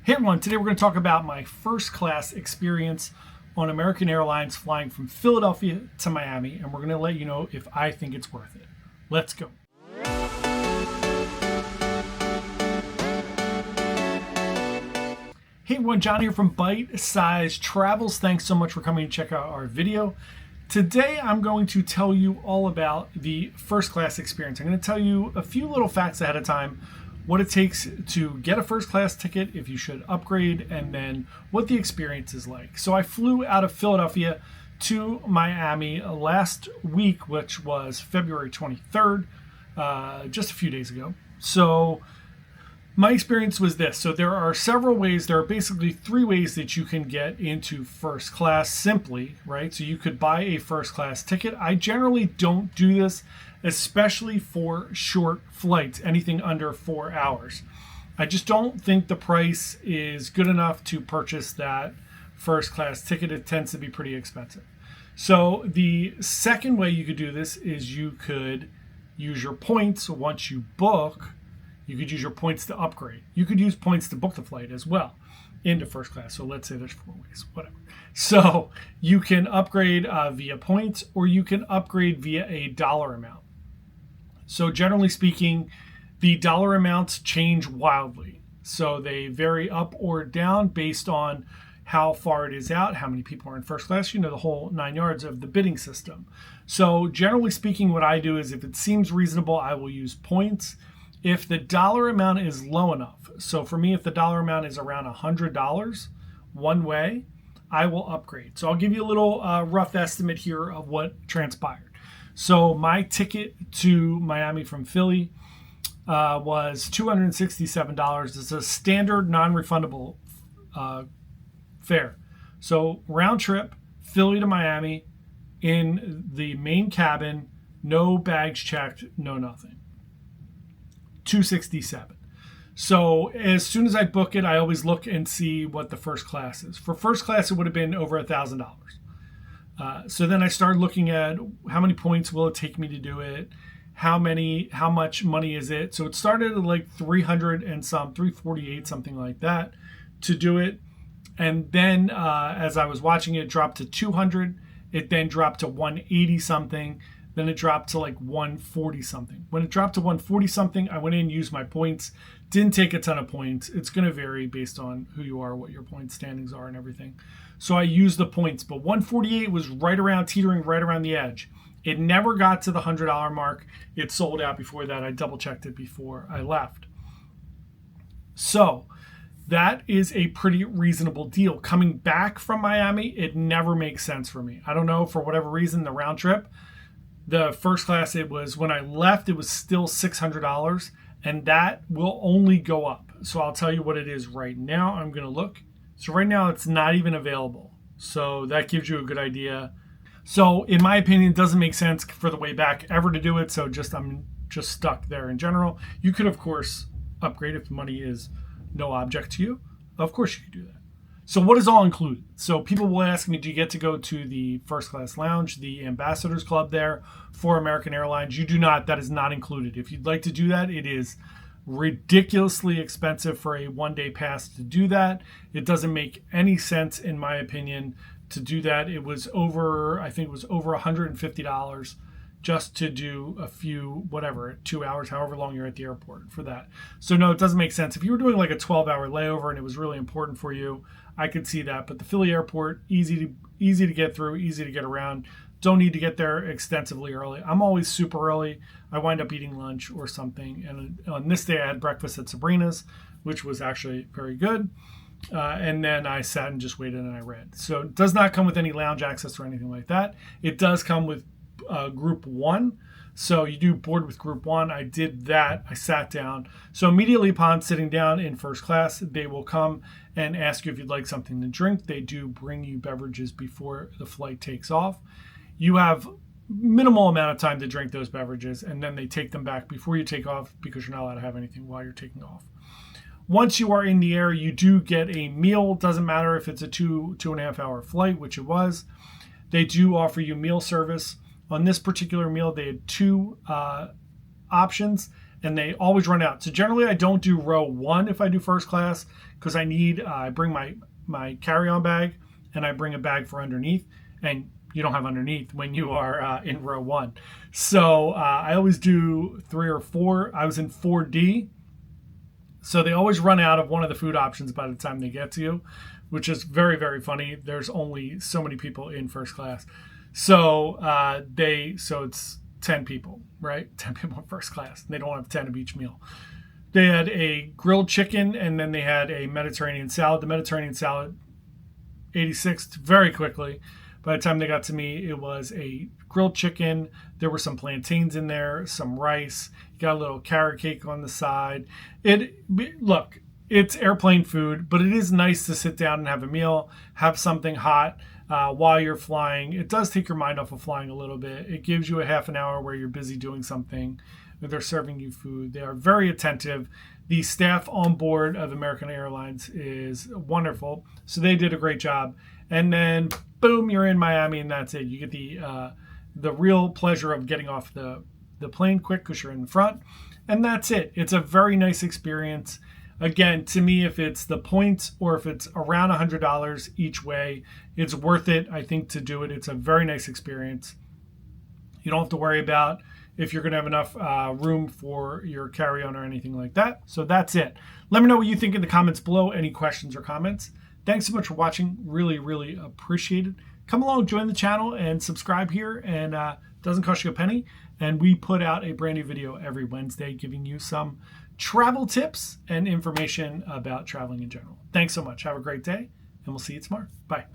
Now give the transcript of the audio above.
Hey everyone, today we're going to talk about my first class experience on American Airlines flying from Philadelphia to Miami, and we're going to let you know if I think it's worth it. Let's go. Hey everyone, John here from Bite Size Travels. Thanks so much for coming to check out our video. Today I'm going to tell you all about the first class experience. I'm going to tell you a few little facts ahead of time, what it takes to get a first class ticket, if you should upgrade, and then what the experience is like. So I flew out of Philadelphia to Miami last week, which was February 23rd, just a few days ago. So my experience was this. So there are several ways. There are basically three ways that you can get into first class simply, right? So you could buy a first class ticket. I generally don't do this, especially for short flights, anything under 4 hours. I just don't think the price is good enough to purchase that first class ticket. It tends to be pretty expensive. So the second way you could do this is you could use your points. Once you book, you could use your points to upgrade. You could use points to book the flight as well into first class. So let's say there's 4 ways, whatever. So you can upgrade via points, or you can upgrade via a dollar amount. So generally speaking, the dollar amounts change wildly. So they vary up or down based on how far it is out, how many people are in first class, the whole 9 yards of the bidding system. So generally speaking, what I do is if it seems reasonable, I will use points. If the dollar amount is low enough, so for me, if the dollar amount is around $100 one way, I will upgrade. So I'll give you a little rough estimate here of what transpired. So my ticket to Miami from Philly was $267. It's a standard non-refundable fare. So round trip, Philly to Miami, in the main cabin, no bags checked, no nothing. $267. So as soon as I book it, I always look and see what the first class is. For first class, it would have been over $1,000. So then I started looking at how many points will it take me to do it, how much money is it. So it started at like 300 and some, 348, something like that, to do it. And then as I was watching it, drop to 200. It then dropped to 180 something. Then it dropped to like 140 something. When it dropped to 140 something, I went in and used my points. Didn't take a ton of points. It's going to vary based on who you are, what your point standings are and everything. So I used the points, but 148 was right around, teetering right around the edge. It never got to the $100 mark. It sold out before that. I double checked it before I left. So that is a pretty reasonable deal. Coming back from Miami, it never makes sense for me. I don't know, for whatever reason, the round trip, the first class, it was, when I left, it was still $600, and that will only go up. So I'll tell you what it is right now. I'm going to look. So right now it's not even available. So that gives you a good idea. So in my opinion, it doesn't make sense for the way back ever to do it. So I'm just stuck there in general. You could, of course, upgrade if money is no object to you. Of course you could do that. So what is all included? So people will ask me, do you get to go to the first class lounge, the ambassadors club there for American Airlines? You do not. That is not included. If you'd like to do that, it is ridiculously expensive for a one-day pass to do that. It doesn't make any sense, in my opinion, to do that. It was over, I think it was over $150 just to do a few, 2 hours, however long you're at the airport for that. So no, it doesn't make sense. If you were doing like a 12-hour layover and it was really important for you, I could see that. But the Philly airport, easy to get through, easy to get around. Don't need to get there extensively early. I'm always super early. I wind up eating lunch or something. And on this day, I had breakfast at Sabrina's, which was actually very good. And then I sat and just waited and I read. So it does not come with any lounge access or anything like that. It does come with group 1. So you do board with group 1. I did that. I sat down. So immediately upon sitting down in first class, they will come and ask you if you'd like something to drink. They do bring you beverages before the flight takes off. You have minimal amount of time to drink those beverages, and then they take them back before you take off because you're not allowed to have anything while you're taking off. Once you are in the air, you do get a meal. Doesn't matter if it's a 2.5 hour flight, which it was. They do offer you meal service. On this particular meal, they had 2 options, and they always run out. So generally I don't do row 1 if I do first class, because I bring my carry-on bag, and I bring a bag for underneath, and you don't have underneath when you are in row 1. So I always do 3 or 4. I was in 4D. So they always run out of one of the food options by the time they get to you, which is very, very funny. There's only so many people in first class. So so it's 10 people, right? 10 people in first class. They don't have 10 of each meal. They had a grilled chicken, and then they had a Mediterranean salad. The Mediterranean salad, 86th very quickly. By the time they got to me, it was a grilled chicken. There were some plantains in there, some rice. You got a little carrot cake on the side. Look, it's airplane food, but it is nice to sit down and have a meal, have something hot while you're flying. It does take your mind off of flying a little bit. It gives you a half an hour where you're busy doing something. They're serving you food. They are very attentive. The staff on board of American Airlines is wonderful. So they did a great job. And then, boom, you're in Miami, and that's it. You get the real pleasure of getting off the plane quick because you're in the front. And that's it. It's a very nice experience. Again, to me, if it's the points or if it's around $100 each way, it's worth it, I think, to do it. It's a very nice experience. You don't have to worry about if you're going to have enough room for your carry-on or anything like that. So that's it. Let me know what you think in the comments below. Any questions or comments? Thanks so much for watching. Really, really appreciate it. Come along, join the channel, and subscribe here. And it doesn't cost you a penny. And we put out a brand new video every Wednesday giving you some travel tips and information about traveling in general. Thanks so much. Have a great day, and we'll see you tomorrow. Bye.